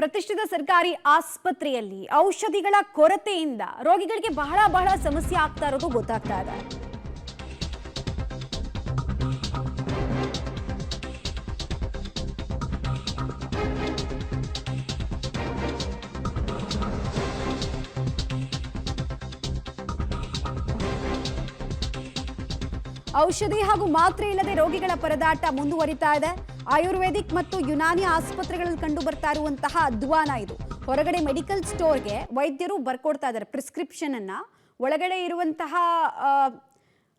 ಪ್ರತಿಷ್ಠಿತ ಸರ್ಕಾರಿ ಆಸ್ಪತ್ರೆಯಲ್ಲಿ ಔಷಧಿಗಳ ಕೊರತೆಯಿಂದ ರೋಗಿಗಳಿಗೆ ಬಹಳ ಸಮಸ್ಯೆ ಆಗ್ತಾ ಇರೋದು ಗೊತ್ತಾಗ್ತಾ ಇದೆ. ಔಷಧಿ ಹಾಗೂ ಮಾತ್ರೆ ಇಲ್ಲದೆ ರೋಗಿಗಳ ಪರದಾಟ ಮುಂದುವರಿತಾ ಇದೆ. ಆಯುರ್ವೇದಿಕ್ ಮತ್ತು ಯುನಾನಿ ಆಸ್ಪತ್ರೆಗಳಲ್ಲಿ ಕಂಡು ಬರ್ತಾ ಇರುವಂತಹ ಅಧ್ವಾನ ಇದು. ಹೊರಗಡೆ ಮೆಡಿಕಲ್ ಸ್ಟೋರ್ಗೆ ವೈದ್ಯರು ಬರ್ಕೊಡ್ತಾ ಇದ್ದಾರೆ ಪ್ರಿಸ್ಕ್ರಿಪ್ಷನ್ ಅನ್ನ. ಒಳಗಡೆ ಇರುವಂತಹ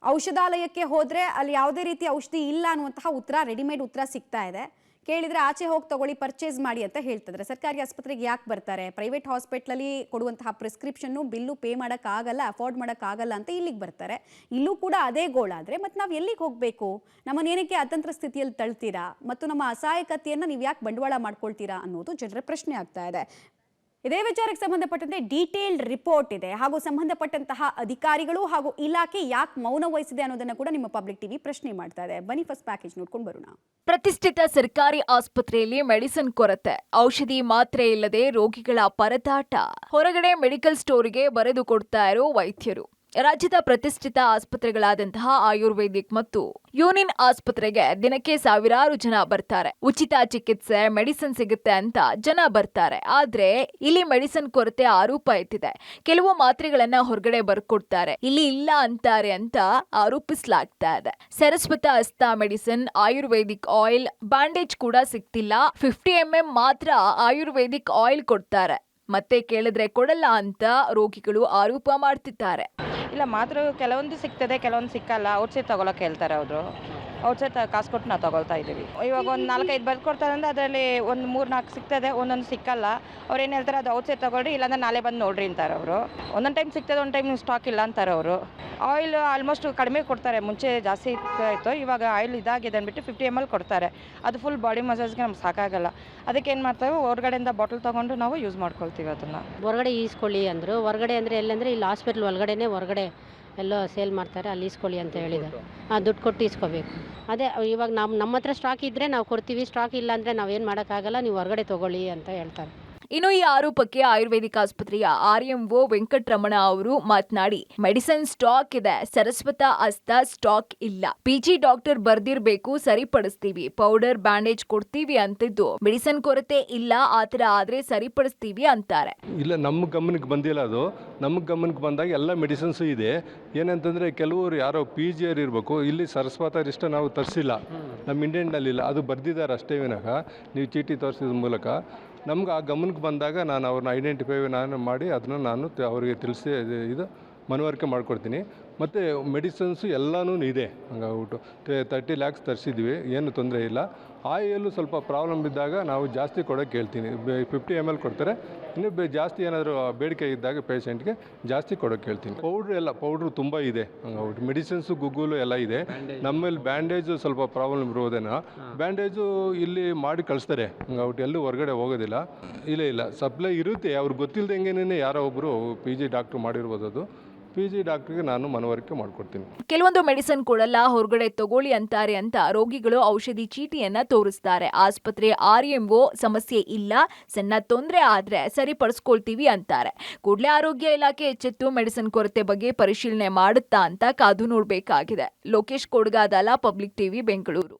ಔಷಧಾಲಯಕ್ಕೆ ಹೋದ್ರೆ ಅಲ್ಲಿ ಯಾವುದೇ ರೀತಿ ಔಷಧಿ ಇಲ್ಲ ಅನ್ನುವಂತಹ ಉತ್ತರ, ರೆಡಿಮೇಡ್ ಉತ್ತರ ಸಿಗ್ತಾ ಇದೆ. ಕೇಳಿದ್ರೆ ಆಚೆ ಹೋಗಿ ತಗೊಳ್ಳಿ, ಪರ್ಚೇಸ್ ಮಾಡಿ ಅಂತ ಹೇಳ್ತಿದ್ರೆ. ಸರ್ಕಾರಿ ಆಸ್ಪತ್ರೆಗೆ ಯಾಕೆ ಬರ್ತಾರೆ? ಪ್ರೈವೇಟ್ ಹಾಸ್ಪಿಟ್ಲಲ್ಲಿ ಕೊಡುವಂತಹ ಪ್ರಿಸ್ಕ್ರಿಪ್ಷನ್ನು ಬಿಲ್ಲು ಪೇ ಮಾಡೋಕ್ಕಾಗಲ್ಲ, ಅಫೋರ್ಡ್ ಮಾಡೋಕ್ಕಾಗಲ್ಲ ಅಂತ ಇಲ್ಲಿಗೆ ಬರ್ತಾರೆ. ಇಲ್ಲೂ ಕೂಡ ಅದೇ ಗೋಳಾದರೆ ಮತ್ತೆ ನಾವು ಎಲ್ಲಿಗೆ ಹೋಗಬೇಕು? ನಮ್ಮನ್ನೇನಕ್ಕೆ ಅತಂತ್ರ ಸ್ಥಿತಿಯಲ್ಲಿ ತಳ್ತೀರಾ ಮತ್ತು ನಮ್ಮ ಅಸಹಾಯಕತೆಯನ್ನು ನೀವು ಯಾಕೆ ಬಂಡವಾಳ ಮಾಡ್ಕೊಳ್ತೀರಾ ಅನ್ನೋದು ಜನರ ಪ್ರಶ್ನೆ ಆಗ್ತಾ ಇದೆ. ಇದೇ ವಿಚಾರಕ್ಕೆ ಸಂಬಂಧಪಟ್ಟಂತೆ ಡೀಟೇಲ್ಡ್ ರಿಪೋರ್ಟ್ ಇದೆ ಹಾಗೂ ಸಂಬಂಧಪಟ್ಟಂತಹ ಅಧಿಕಾರಿಗಳು ಹಾಗೂ ಇಲಾಖೆ ಯಾಕೆ ಮೌನ ವಹಿಸಿದೆ ಅನ್ನೋದನ್ನ ಕೂಡ ನಿಮ್ಮ ಪಬ್ಲಿಕ್ ಟಿವಿ ಪ್ರಶ್ನೆ ಮಾಡ್ತಾ ಇದೆ. ಬನ್ನಿ ಫಸ್ಟ್ ಪ್ಯಾಕೇಜ್ ನೋಡ್ಕೊಂಡು ಬರೋಣ. ಪ್ರತಿಷ್ಠಿತ ಸರ್ಕಾರಿ ಆಸ್ಪತ್ರೆಯಲ್ಲಿ ಮೆಡಿಸಿನ್ ಕೊರತೆ, ಔಷಧಿ ಮಾತ್ರೆ ಇಲ್ಲದೆ ರೋಗಿಗಳ ಪರದಾಟ, ಹೊರಗಡೆ ಮೆಡಿಕಲ್ ಸ್ಟೋರಿಗೆ ಬರೆದು ಕೊಡ್ತಾ ಇರೋ ವೈದ್ಯರು. ರಾಜ್ಯದ ಪ್ರತಿಷ್ಠಿತ ಆಸ್ಪತ್ರೆಗಳಾದಂತಹ ಆಯುರ್ವೇದಿಕ್ ಮತ್ತು ಯೂನಿನ್ ಆಸ್ಪತ್ರೆಗೆ ದಿನಕ್ಕೆ ಸಾವಿರಾರು ಜನ ಬರ್ತಾರೆ. ಉಚಿತ ಚಿಕಿತ್ಸೆ, ಮೆಡಿಸಿನ್ ಸಿಗುತ್ತೆ ಅಂತ ಜನ ಬರ್ತಾರೆ. ಆದ್ರೆ ಇಲ್ಲಿ ಮೆಡಿಸಿನ್ ಕೊರತೆ ಆರೋಪ ಎತ್ತಿದೆ. ಕೆಲವು ಮಾತ್ರೆಗಳನ್ನ ಹೊರಗಡೆ ಬರ್ಕೊಡ್ತಾರೆ, ಇಲ್ಲಿ ಇಲ್ಲ ಅಂತಾರೆ ಅಂತ ಆರೋಪಿಸಲಾಗ್ತಾ ಇದೆ. ಸರಸ್ವತ ಹಸ್ತ ಮೆಡಿಸಿನ್, ಆಯುರ್ವೇದಿಕ್ ಆಯಿಲ್, ಬ್ಯಾಂಡೇಜ್ ಕೂಡ ಸಿಗ್ತಿಲ್ಲ. 50 ml ಮಾತ್ರ ಆಯುರ್ವೇದಿಕ್ ಆಯಿಲ್ ಕೊಡ್ತಾರೆ. ಮತ್ತೆ ಕೇಳಿದ್ರೆ ಕೊಡಲ್ಲ ಅಂತ ರೋಗಿಗಳು ಆರೋಪ ಮಾಡ್ತಿದ್ದಾರೆ. ಇಲ್ಲ, ಮಾತ್ರ ಕೆಲವೊಂದು ಸಿಗ್ತದೆ, ಕೆಲವೊಂದು ಸಿಕ್ಕಲ್ಲ. ಔಟ್ಸೈಡ್ ತಗೊಳಕ್ಕೆ ಹೇಳ್ತಾರೆ ಅವರು. ಔಟ್ಸೈಡ್ ಕಾಸು ಕೊಟ್ಟು ನಾವು ತಗೊಳ್ತಾ ಇದ್ದೀವಿ. ಇವಾಗ ಒಂದು 4-5 ಬರ್ಕೊಡ್ತಾರೆ ಅಂದರೆ ಅದರಲ್ಲಿ ಒಂದು 3-4 ಸಿಗ್ತದೆ, ಒಂದೊಂದು ಸಿಕ್ಕಲ್ಲ. ಅವ್ರು ಏನು ಹೇಳ್ತಾರೆ, ಅದು ಔಟ್ಸೈಡ್ ತಗೊಳ್ರಿ, ಇಲ್ಲಾಂದ್ರೆ ನಾಳೆ ಬಂದು ನೋಡ್ರಿ ಅಂತಾರೆ ಅವರು. ಒಂದೊಂದು ಟೈಮ್ ಸಿಗ್ತದೆ, ಒಂದು ಟೈಮ್ ಸ್ಟಾಕ್ ಇಲ್ಲ ಅಂತಾರೆ ಅವರು. ಆಯಿಲ್ ಆಲ್ಮೋಸ್ಟ್ ಕಡಿಮೆ ಕೊಡ್ತಾರೆ. ಮುಂಚೆ ಜಾಸ್ತಿ ಇತ್ತು, ಇವಾಗ ಆಯಿಲ್ ಇದಾಗಿದೆ ಅಂದ್ಬಿಟ್ಟು 50 ml ಕೊಡ್ತಾರೆ. ಅದು ಫುಲ್ ಬಾಡಿ ಮಸಾಜ್ಗೆ ನಮ್ಗೆ ಸಾಕಾಗಲ್ಲ. ಅದಕ್ಕೆ ಏನು ಮಾಡ್ತೇವೆ, ಹೊರಗಡೆಯಿಂದ ಬಾಟಲ್ ತೊಗೊಂಡು ನಾವು ಯೂಸ್ ಮಾಡ್ಕೊಳ್ತೀವಿ ಅದನ್ನು. ಹೊರಗಡೆ ಈಸ್ಕೊಳ್ಳಿ ಅಂದರು. ಹೊರಗಡೆ ಅಂದರೆ ಎಲ್ಲಂದರೆ ಇಲ್ಲಿ ಹಾಸ್ಪಿಟ್ಲ್ ಒಳಗಡೆನೇ ಹೊರಗಡೆ ಎಲ್ಲೋ ಸೇಲ್ ಮಾಡ್ತಾರೆ, ಅಲ್ಲಿ ಈಸ್ಕೊಳ್ಳಿ ಅಂತ ಹೇಳಿದ್ದಾರೆ. ದುಡ್ಡು ಕೊಟ್ಟು ಈಸ್ಕೋಬೇಕು. ಅದೇ ಇವಾಗ ನಮ್ಮ ಹತ್ರ ಸ್ಟಾಕ್ ಇದ್ದರೆ ನಾವು ಕೊಡ್ತೀವಿ, ಸ್ಟಾಕ್ ಇಲ್ಲ ಅಂದರೆ ನಾವೇನು ಮಾಡೋಕ್ಕಾಗಲ್ಲ, ನೀವು ಹೊರಗಡೆ ತೊಗೊಳ್ಳಿ ಅಂತ ಹೇಳ್ತಾರೆ. ಇನ್ನು ಈ ಆರೋಪಕ್ಕೆ ಆಯುರ್ವೇದಿಕ್ ಆಸ್ಪತ್ರೆಯ RMO ವೆಂಕಟರಮಣ ಅವರು ಮಾತನಾಡಿ, ಮೆಡಿಸಿನ್ ಸ್ಟಾಕ್ ಇದೆ, ಸರಸ್ವತ ಹಸ್ತ ಸ್ಟಾಕ್ ಇಲ್ಲ. PG ಡಾಕ್ಟರ್ ಬರ್ದಿರ್ಬೇಕು, ಸರಿಪಡಿಸ್ತೀವಿ. ಪೌಡರ್, ಬ್ಯಾಂಡೇಜ್ ಕೊಡ್ತೀವಿ ಅಂತಿದ್ದು ಮೆಡಿಸಿನ್ ಕೊರತೆ ಇಲ್ಲ, ಆತರ ಆದ್ರೆ ಸರಿಪಡಿಸ್ತೀವಿ ಅಂತಾರೆ. ಇಲ್ಲ, ನಮ್ಮ ಗಮನಕ್ಕೆ ಬಂದಿಲ್ಲ. ಅದು ನಮ್ಮ ಗಮನಕ್ಕೆ ಬಂದಾಗ ಎಲ್ಲ ಮೆಡಿಸಿನ್ಸ್ ಇದೆ. ಏನಂತಂದ್ರೆ ಕೆಲವರು ಯಾರೋ PG ಇರಬೇಕು, ಇಲ್ಲಿ ಸರಸ್ವತ ಇಷ್ಟ ನಾವು ತರಿಸಿಲ್ಲ, ನಮ್ಮ ಇಂಡಿಯನ್ನಲ್ಲಿ ಇಲ್ಲ. ಅದು ಬರ್ದಿದ್ದಾರೆ ಅಷ್ಟೇ ವಿನಃ ನೀವು ಚೀಟಿ ತೋರಿಸಿದ ಮೂಲಕ ನಮ್ಗೆ ಆ ಗಮನಕ್ಕೆ ಬಂದಾಗ ನಾನು ಅವ್ರನ್ನ ಐಡೆಂಟಿಫೈ ಮಾಡಿ ಅದನ್ನು ನಾನು ಅವರಿಗೆ ತಿಳಿಸಿ ಇದು ಮನವರಿಕೆ ಮಾಡಿಕೊಡ್ತೀನಿ. ಮತ್ತು ಮೆಡಿಸಿನ್ಸು ಎಲ್ಲನೂ ಇದೆ. ಹಂಗಾಗ್ಬಿಟ್ಟು 30 lakhs ತರಿಸಿದ್ವಿ, ಏನು ತೊಂದರೆ ಇಲ್ಲ. ಆಯಿಲು ಸ್ವಲ್ಪ ಪ್ರಾಬ್ಲಮ್ ಇದ್ದಾಗ ನಾವು ಜಾಸ್ತಿ ಕೊಡೋಕ್ಕೆ ಹೇಳ್ತೀನಿ. 50 ml ಕೊಡ್ತಾರೆ. ಇನ್ನು ಜಾಸ್ತಿ ಏನಾದರೂ ಬೇಡಿಕೆ ಇದ್ದಾಗ ಪೇಷೆಂಟ್ಗೆ ಜಾಸ್ತಿ ಕೊಡೋಕ್ಕೆ ಹೇಳ್ತೀನಿ. ಪೌಡ್ರು ತುಂಬ ಇದೆ. ಹಂಗಾಗ್ಬಿಟ್ಟು ಮೆಡಿಸಿನ್ಸು ಗುಗ್ಗುಲು ಎಲ್ಲ ಇದೆ. ನಮ್ಮಲ್ಲಿ ಬ್ಯಾಂಡೇಜು ಸ್ವಲ್ಪ ಪ್ರಾಬ್ಲಮ್ ಇರೋದೇನೋ, ಬ್ಯಾಂಡೇಜು ಇಲ್ಲಿ ಮಾಡಿ ಕಳಿಸ್ತಾರೆ. ಹಂಗಾಗ್ಬಿಟ್ಟು ಎಲ್ಲೂ ಹೊರಗಡೆ ಹೋಗೋದಿಲ್ಲ. ಇಲ್ಲ ಸಪ್ಲೈ ಇರುತ್ತೆ. ಅವ್ರಿಗೆ ಗೊತ್ತಿಲ್ಲದಂಗೆನೇ ಯಾರೋ ಒಬ್ಬರು PG ಡಾಕ್ಟ್ರು ಮಾಡಿರ್ಬೋದು. ಅದು PG ಡಾಕ್ಟರ್ಗೆ ನಾನು ಮನವರಿಕೆ ಮಾಡಿಕೊಡ್ತೀನಿ. ಕೆಲವೊಂದು ಮೆಡಿಸಿನ್ ಕೊಡಲ್ಲ, ಹೊರಗಡೆ ತಗೊಳ್ಳಿ ಅಂತಾರೆ ಅಂತ ರೋಗಿಗಳು ಔಷಧಿ ಚೀಟಿಯನ್ನ ತೋರಿಸ್ತಾರೆ. ಆಸ್ಪತ್ರೆ RMO ಸಮಸ್ಯೆ ಇಲ್ಲ, ಸಣ್ಣ ತೊಂದರೆ ಆದ್ರೆ ಸರಿಪಡಿಸ್ಕೊಳ್ತೀವಿ ಅಂತಾರೆ. ಕೂಡಲೇ ಆರೋಗ್ಯ ಇಲಾಖೆ ಎಚ್ಚೆತ್ತು ಮೆಡಿಸಿನ್ ಕೊರತೆ ಬಗ್ಗೆ ಪರಿಶೀಲನೆ ಮಾಡುತ್ತಾ ಅಂತ ಕಾದು ನೋಡಬೇಕಾಗಿದೆ. ಲೋಕೇಶ್ ಕೊಡ್ಗಾದಲ, ಪಬ್ಲಿಕ್ ಟಿವಿ, ಬೆಂಗಳೂರು.